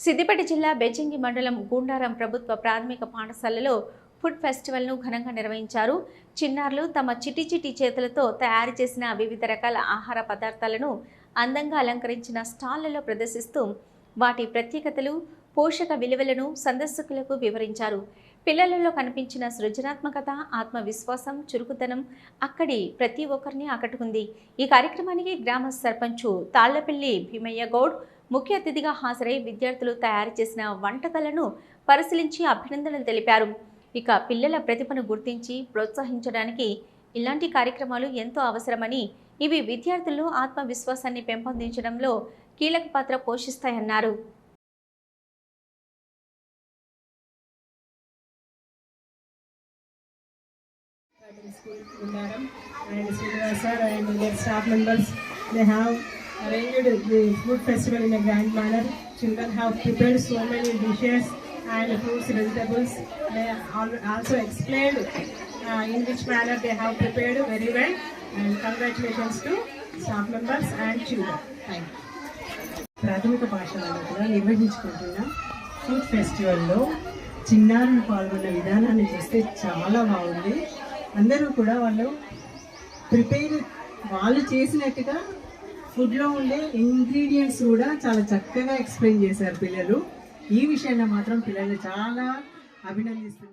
సిద్దిపేట జిల్లా బెజ్జంకి మండలం గూండారం ప్రభుత్వ ప్రాథమిక పాఠశాలలో ఫుడ్ ఫెస్టివల్ను ఘనంగా నిర్వహించారు. చిన్నారులు తమ చిటి చేతులతో తయారు చేసిన వివిధ రకాల ఆహార పదార్థాలను అందంగా అలంకరించిన స్టాళ్లలో ప్రదర్శిస్తూ వాటి ప్రత్యేకతలు, పోషక విలువలను సందర్శకులకు వివరించారు. పిల్లలలో కనిపించిన సృజనాత్మకత, ఆత్మవిశ్వాసం, చురుకుతనం అక్కడి ప్రతి ఒక్కరిని ఆకట్టుకుంది. ఈ కార్యక్రమానికి గ్రామ సర్పంచు తాళ్లపల్లి భీమయ్య గౌడ్ ముఖ్య అతిథిగా హాజరై విద్యార్థులు తయారు చేసిన వంటకాలను పరిశీలించి అభినందనలు తెలిపారు. ఇక పిల్లల ప్రతిభను గుర్తించి ప్రోత్సహించడానికి ఇలాంటి కార్యక్రమాలు ఎంతో అవసరమని, ఇవి విద్యార్థుల్లో ఆత్మవిశ్వాసాన్ని పెంపొందించడంలో కీలక పాత్ర పోషిస్తాయన్నారు. Arranged the food festival in a grand manner. Children have prepared so many dishes and fruits, vegetables. They also explained in which manner they have prepared very well. And congratulations to staff members and children. Thank you. ప్రాథమిక పాఠశాలలో కూడా నిర్వహించుకుంటున్న food ఫెస్టివల్లో చిన్నారులు పాల్గొన్న విధానాన్ని చూస్తే చాలా బాగుంది. అందరూ కూడా వాళ్ళు చేసినట్టుగా ఫుడ్లో ఉండే ఇంగ్రీడియంట్స్ కూడా చాలా చక్కగా ఎక్స్ప్లెయిన్ చేశారు పిల్లలు. ఈ విషయంలో మాత్రం పిల్లలు చాలా అభినందిస్తున్నారు.